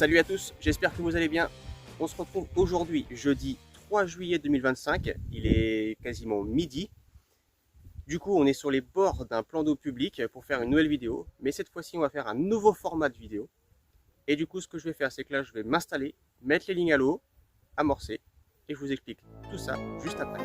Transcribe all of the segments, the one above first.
Salut à tous, j'espère que vous allez bien. On se retrouve aujourd'hui, jeudi 3 juillet 2025. Il est quasiment midi. Du coup, on est sur les bords d'un plan d'eau public pour faire une nouvelle vidéo. Mais cette fois-ci, on va faire un nouveau format de vidéo. Et du coup, ce que je vais faire, c'est que là, je vais m'installer, mettre les lignes à l'eau, amorcer. Et je vous explique tout ça juste après.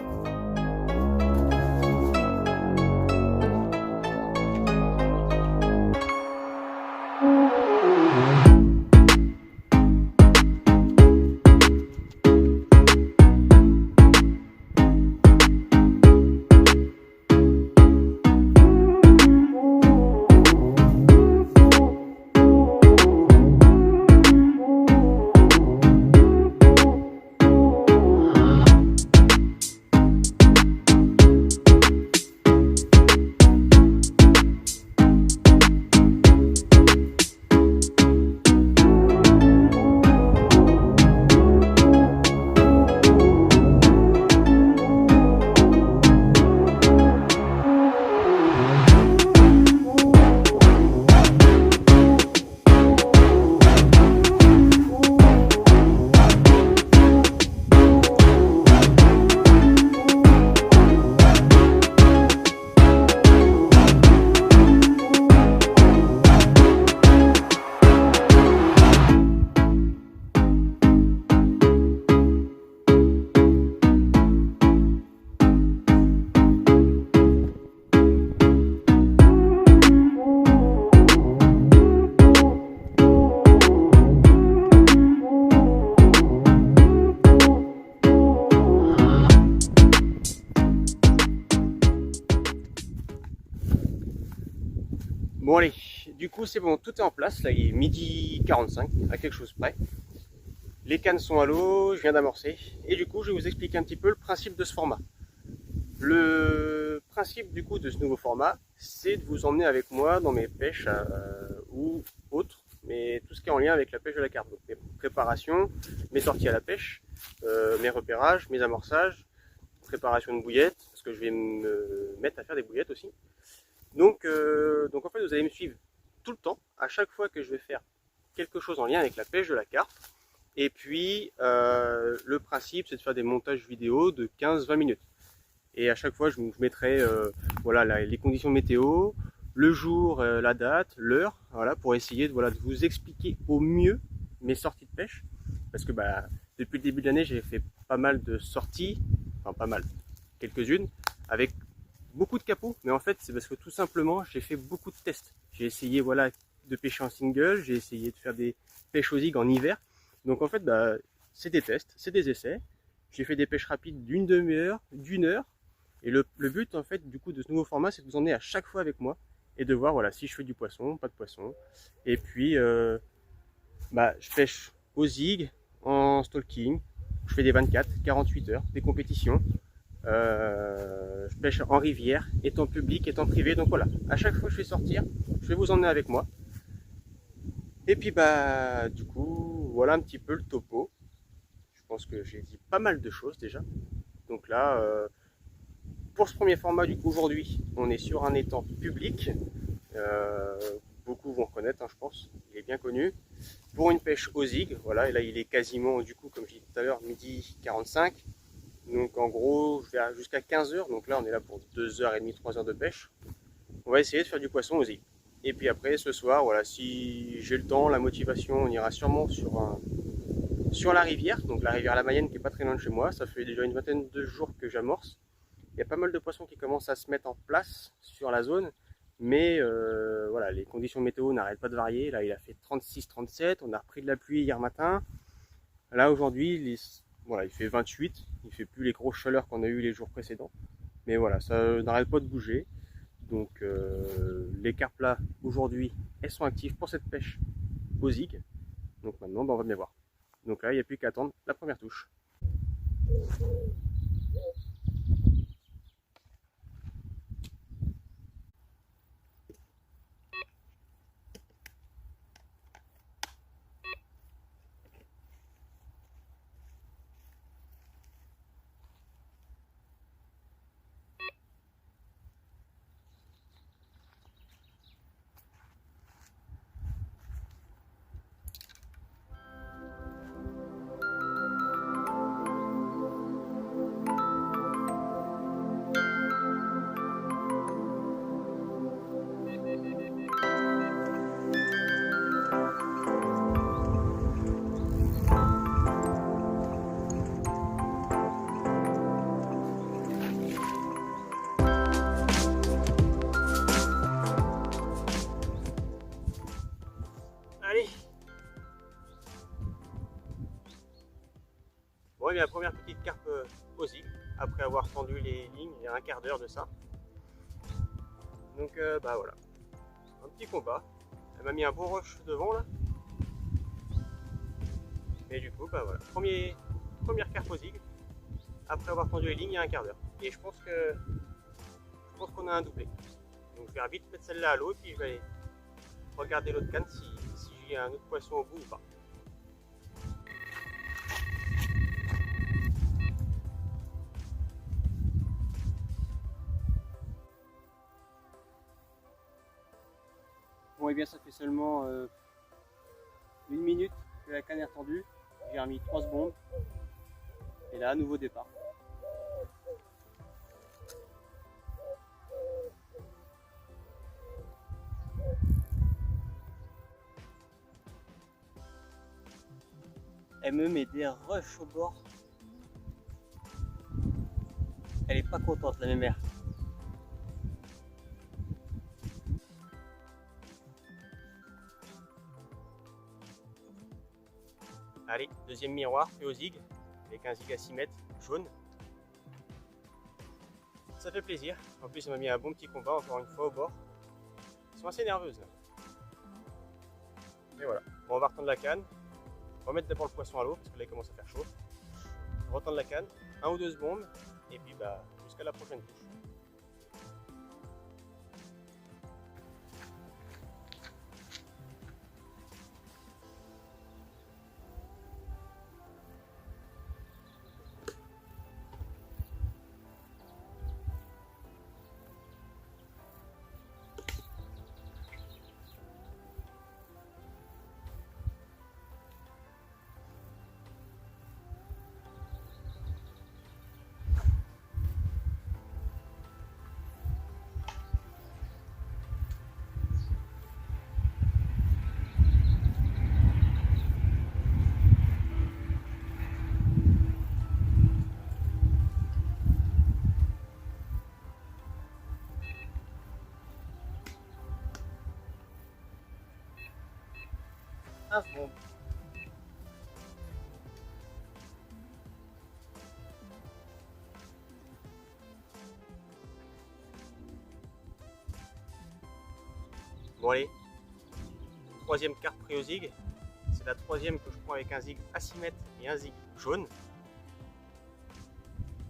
Bon allez, du coup c'est bon, tout est en place, là il est midi 45, à quelque chose près. Les cannes sont à l'eau, je viens d'amorcer, et du coup je vais vous expliquer un petit peu le principe de ce format. Le principe du coup de ce nouveau format, c'est de vous emmener avec moi dans mes pêches ou autres, mais tout ce qui est en lien avec la pêche de la carpe. Donc mes préparations, mes sorties à la pêche, mes repérages, mes amorçages, préparation de bouillettes, parce que je vais me mettre à faire des bouillettes aussi. Donc en fait, vous allez me suivre tout le temps, à chaque fois que je vais faire quelque chose en lien avec la pêche de la carpe. Et puis, le principe, c'est de faire des montages vidéo de 15-20 minutes. Et à chaque fois, je mettrai voilà, les conditions météo, le jour, la date, l'heure, voilà, pour essayer de vous expliquer au mieux mes sorties de pêche. Parce que depuis le début de l'année, j'ai fait pas mal de sorties, enfin pas mal, quelques-unes, avec beaucoup de capots, mais en fait c'est parce que tout simplement j'ai fait beaucoup de tests. J'ai essayé voilà, de pêcher en single, j'ai essayé de faire des pêches aux zig en hiver. Donc en fait c'est des tests, c'est des essais. J'ai fait des pêches rapides d'une demi-heure, d'une heure. Et le but en fait du coup de ce nouveau format, c'est de vous emmener à chaque fois avec moi et de voir voilà, si je fais du poisson, pas de poisson. Et puis je pêche au zig, en stalking, je fais des 24, 48 heures, des compétitions. Je pêche en rivière, étang public, étang privé. Donc voilà, à chaque fois que je vais sortir, je vais vous emmener avec moi. Et puis du coup, voilà un petit peu le topo. Je pense que j'ai dit pas mal de choses déjà. Donc là, pour ce premier format, du coup aujourd'hui, on est sur un étang public. Euh, Beaucoup vont reconnaître, hein, je pense. Il est bien connu. Pour une pêche au zig, voilà, et là il est quasiment, du coup, comme je disais tout à l'heure, midi 45. Donc en gros, je vais jusqu'à 15 heures. Donc là, on est là pour 2h30, 3 heures de pêche. On va essayer de faire du poisson aux îles. Et puis après, ce soir, voilà, si j'ai le temps, la motivation, on ira sûrement sur la rivière. Donc la rivière La Mayenne qui est pas très loin de chez moi. Ça fait déjà une vingtaine de jours que j'amorce. Il y a pas mal de poissons qui commencent à se mettre en place sur la zone. Mais voilà, les conditions météo n'arrêtent pas de varier. Là, il a fait 36-37. On a repris de la pluie hier matin. Là, aujourd'hui, voilà, il fait 28. Il ne fait plus les grosses chaleurs qu'on a eu les jours précédents. Mais voilà, ça n'arrête pas de bouger. Donc les carpes là, aujourd'hui, elles sont actives pour cette pêche au zig. Donc maintenant, on va bien voir. Donc là, il n'y a plus qu'à attendre la première touche. eu la première petite carpe osile après avoir tendu les lignes il y a un quart d'heure de ça. Donc bah voilà, un petit combat. Elle m'a mis un beau rush devant là. Et du coup, bah voilà, première carpe osile après avoir tendu les lignes il y a un quart d'heure. Et je pense qu'on a un doublé. Donc je vais vite mettre celle-là à l'eau et puis je vais aller regarder l'autre canne si j'ai un autre poisson au bout ou pas. Bon et bien ça fait seulement 1 minute que la canne est retendue. J'ai remis 3 secondes. Et là, nouveau départ. Elle me met des rushs au bord. Elle est pas contente la mémère. Allez, deuxième miroir, fait au zig, avec un zig à 6 mètres, jaune. Ça fait plaisir. En plus, ça m'a mis un bon petit combat encore une fois au bord. Elles sont assez nerveuses là. Et voilà. Bon, on va retendre la canne. Remettre d'abord le poisson à l'eau parce que là il commence à faire chaud. Retendre la canne, 1 ou 2 secondes, et puis bah jusqu'à la prochaine touche. Un second. Bon allez, troisième carpe pris au zig. C'est la troisième que je prends avec un zig à 6 mètres et un zig jaune.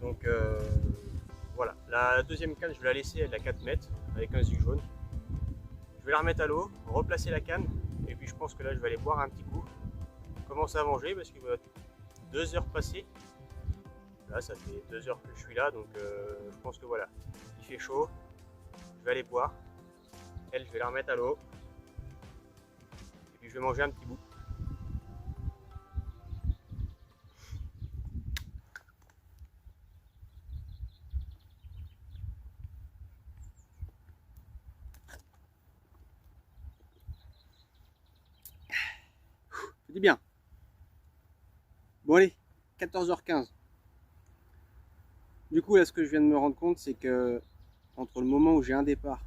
Donc voilà, la deuxième canne je vais la laisser, elle est à 4 mètres avec un zig jaune. Je vais la remettre à l'eau, replacer la canne et puis je pense que là je vais aller boire un petit coup. Commencer à manger parce que 2 heures passées. Là ça fait 2 heures que je suis là donc je pense que voilà, il fait chaud. Je vais aller boire. Elle, je vais la remettre à l'eau. Et puis je vais manger un petit bout. Je dis bien. Bon allez, 14h15. Du coup là ce que je viens de me rendre compte c'est que entre le moment où j'ai un départ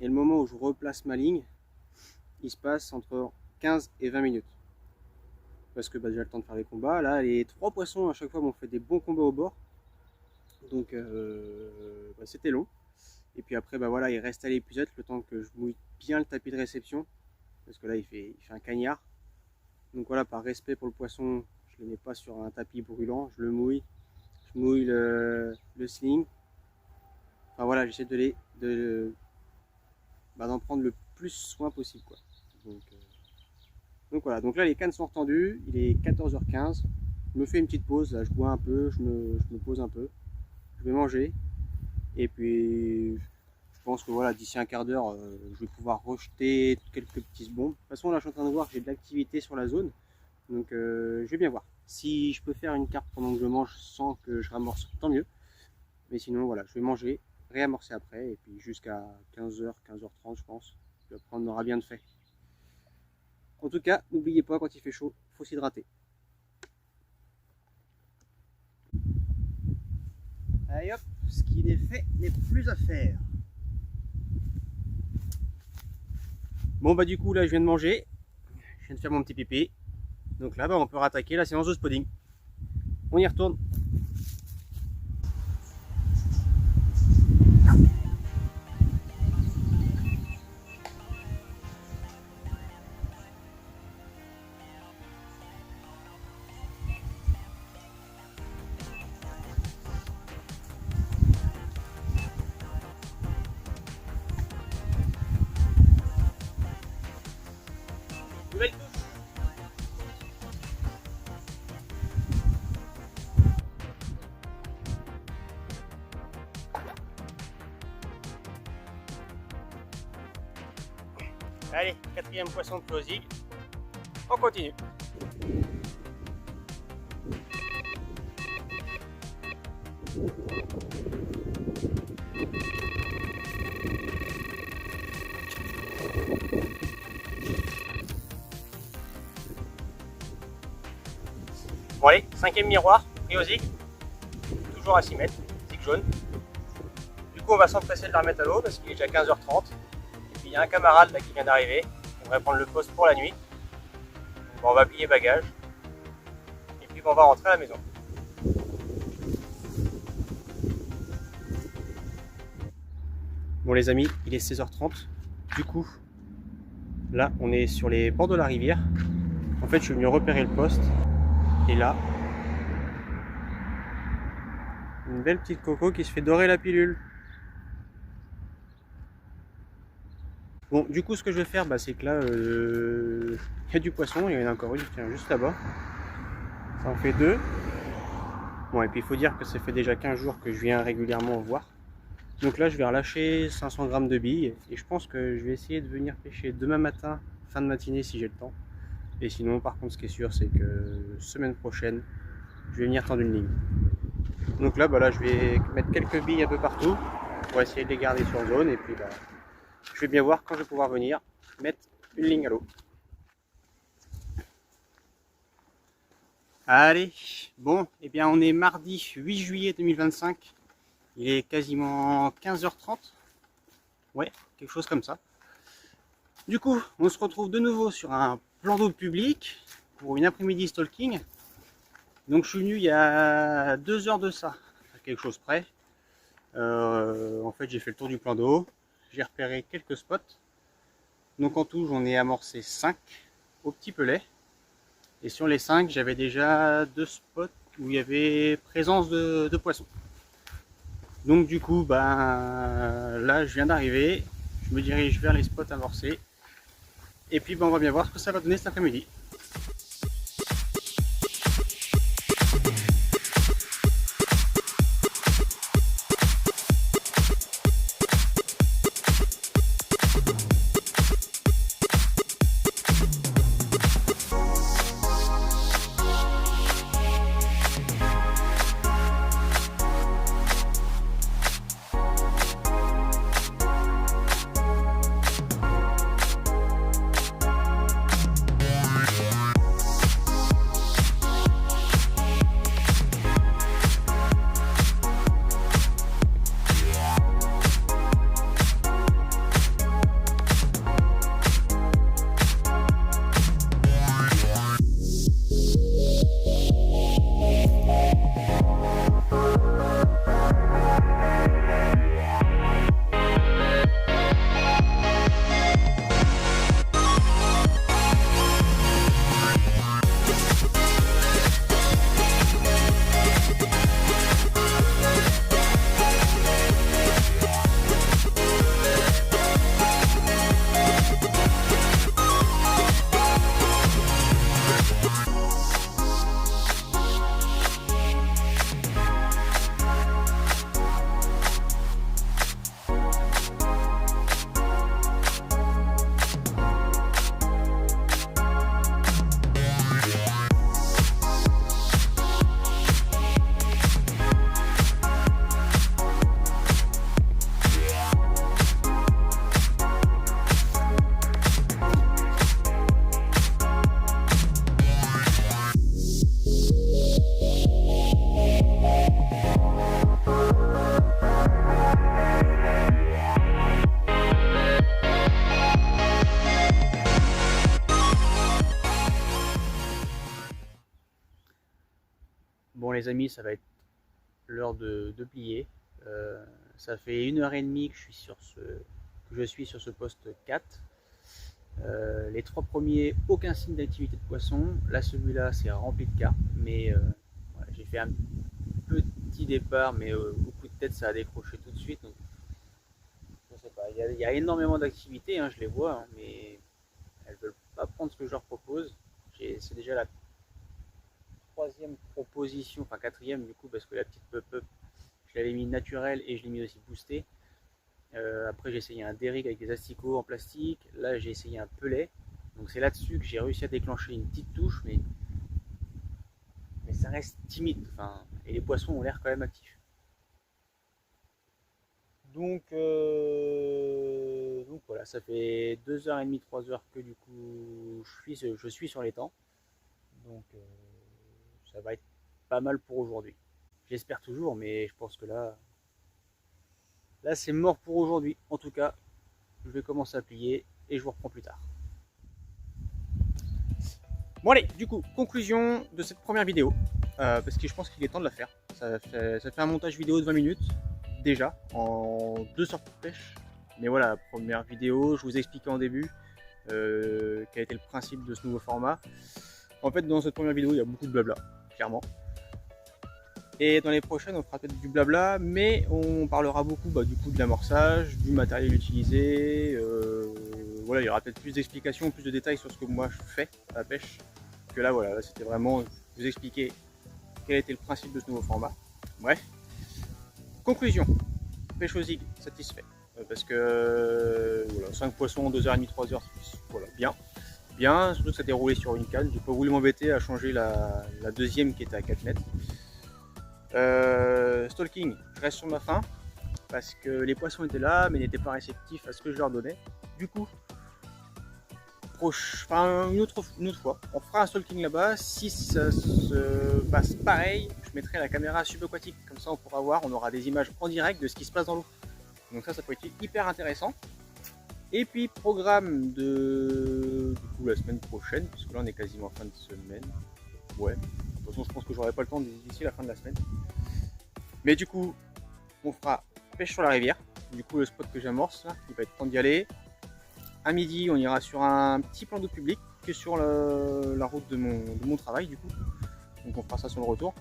et le moment où je replace ma ligne, il se passe entre 15 et 20 minutes. Parce que bah, j'ai le temps de faire les combats. Là, les 3 poissons à chaque fois m'ont fait des bons combats au bord. Donc bah, c'était long. Et puis après, bah, voilà, il reste à l'épuisette le temps que je mouille bien le tapis de réception. Parce que là, il fait un cagnard. Donc voilà, par respect pour le poisson, je ne le mets pas sur un tapis brûlant. Je le mouille. Je mouille le sling. Enfin voilà, j'essaie d'en prendre le plus soin possible, quoi. Donc voilà, donc là les cannes sont retendues, il est 14h15, je me fais une petite pause, là je bois un peu, je me pose un peu, je vais manger, et puis je pense que voilà, d'ici un quart d'heure, je vais pouvoir rejeter quelques petites bombes. De toute façon là je suis en train de voir que j'ai de l'activité sur la zone, donc je vais bien voir. Si je peux faire une carpe pendant que je mange sans que je ramorce, tant mieux, mais sinon voilà, je vais manger, réamorcer après, et puis jusqu'à 15h, 15h30 je pense, puis après on aura bien de fait. En tout cas, n'oubliez pas, quand il fait chaud, il faut s'hydrater. Allez hop, ce qui n'est fait n'est plus à faire. Bon bah du coup là je viens de manger, je viens de faire mon petit pipi. Donc là bah, on peut rattaquer la séance de spotting. On y retourne. Nouvelle touche. Allez, quatrième poisson de closing. On continue. Bon allez, cinquième miroir, pris au zig, toujours à 6 mètres, zig jaune. Du coup on va s'empresser de la remettre à l'eau parce qu'il est déjà 15h30. Et puis il y a un camarade là qui vient d'arriver, qui aimerait prendre le poste pour la nuit. Donc, on va plier bagages et puis on va rentrer à la maison. Bon les amis, il est 16h30. Du coup, là on est sur les bords de la rivière. En fait je suis venu repérer le poste. Et là, une belle petite coco qui se fait dorer la pilule. Bon, du coup, ce que je vais faire, c'est que là, il y a du poisson. Il y en a encore une, tiens, juste là-bas. Ça en fait 2. Bon, et puis il faut dire que ça fait déjà 15 jours que je viens régulièrement voir. Donc là, je vais relâcher 500 grammes de billes. Et je pense que je vais essayer de venir pêcher demain matin, fin de matinée, si j'ai le temps. Et sinon, par contre, ce qui est sûr, c'est que semaine prochaine, je vais venir tendre une ligne. Donc là, là, je vais mettre quelques billes un peu partout pour essayer de les garder sur zone. Et puis, je vais bien voir quand je vais pouvoir venir mettre une ligne à l'eau. Allez, bon, eh bien, on est mardi 8 juillet 2025. Il est quasiment 15h30. Ouais, quelque chose comme ça. Du coup, on se retrouve de nouveau sur un plan d'eau public pour une après-midi stalking. Donc je suis venu il y a 2 heures de ça, à quelque chose près. En fait j'ai fait le tour du plan d'eau, j'ai repéré quelques spots. Donc en tout j'en ai amorcé 5 au petit pelet. Et sur les 5 j'avais déjà 2 spots où il y avait présence de poissons. Donc du coup là je viens d'arriver, je me dirige vers les spots amorcés. Et puis on va bien voir ce que ça va donner cet après-midi. les amis, ça va être l'heure de plier. Ça fait 1h30 que je suis sur ce poste 4. Les 3 premiers, aucun signe d'activité de poisson. Là, celui-là, c'est rempli de carpes, mais voilà, j'ai fait un petit départ, mais au coup de tête, ça a décroché tout de suite. Donc, je sais pas, il y a énormément d'activités, hein, je les vois, hein, mais elles veulent pas prendre ce que je leur propose. C'est déjà la 3e proposition, enfin 4e du coup, parce que la petite pop-up, je l'avais mis naturelle et je l'ai mis aussi boosté. Après, j'ai essayé un derrick avec des asticots en plastique. Là, j'ai essayé un pelet. Donc, c'est là-dessus que j'ai réussi à déclencher une petite touche, mais ça reste timide. Enfin, et les poissons ont l'air quand même actifs. Donc voilà, ça fait 2h30, 3h que du coup je suis sur les temps. Donc ça va être pas mal pour aujourd'hui. J'espère toujours, mais je pense que là c'est mort pour aujourd'hui. En tout cas, je vais commencer à plier et je vous reprends plus tard. Bon allez, du coup, conclusion de cette première vidéo, parce que je pense qu'il est temps de la faire. Ça fait un montage vidéo de 20 minutes, déjà, en 2 sorties de pêche. Mais voilà, première vidéo, je vous ai expliqué en début quel était le principe de ce nouveau format. En fait, dans cette première vidéo, il y a beaucoup de blabla, clairement. Et dans les prochaines, on fera peut-être du blabla, mais on parlera beaucoup du coup de l'amorçage, du matériel utilisé. Voilà, il y aura peut-être plus d'explications, plus de détails sur ce que moi je fais à la pêche. Que là, voilà, c'était vraiment vous expliquer quel était le principe de ce nouveau format. Bref. Conclusion. Pêche aux zig, satisfait. Parce que voilà, 5 poissons, 2h30, 3h, voilà, bien. Bien, surtout que ça déroulé sur une canne. J'ai pas voulu m'embêter à changer la deuxième qui était à 4 mètres. Stalking, je reste sur ma faim parce que les poissons étaient là mais n'étaient pas réceptifs à ce que je leur donnais. Du coup, une autre fois, on fera un stalking là-bas. Si ça se passe pareil, je mettrai la caméra subaquatique, comme ça on pourra voir, on aura des images en direct de ce qui se passe dans l'eau. Donc ça peut être hyper intéressant. Et puis programme du coup la semaine prochaine, parce que là on est quasiment fin de semaine. Ouais, de toute façon je pense que j'aurai pas le temps d'ici la fin de la semaine. Mais du coup, on fera pêche sur la rivière. Du coup le spot que j'amorce, il va être temps d'y aller. À midi, on ira sur un petit plan d'eau public que sur la route de mon travail du coup. Donc on fera ça sur le retour.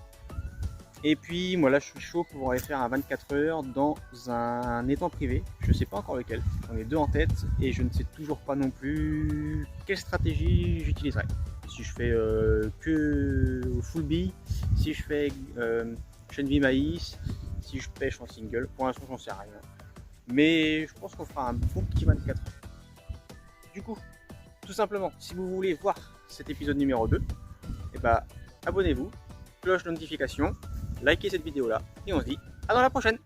Et puis moi là je suis chaud pour aller faire un 24 heures dans un étang privé. Je sais pas encore lequel, j'en ai 2 en tête et je ne sais toujours pas non plus quelle stratégie j'utiliserai. Si je fais que full bee, si je fais chenille maïs, si je pêche en single, pour l'instant j'en sais rien. Mais je pense qu'on fera un bon petit 24 heures. Du coup, tout simplement, si vous voulez voir cet épisode numéro 2, et abonnez-vous, cloche de notification, likez cette vidéo là, et on se dit à dans la prochaine.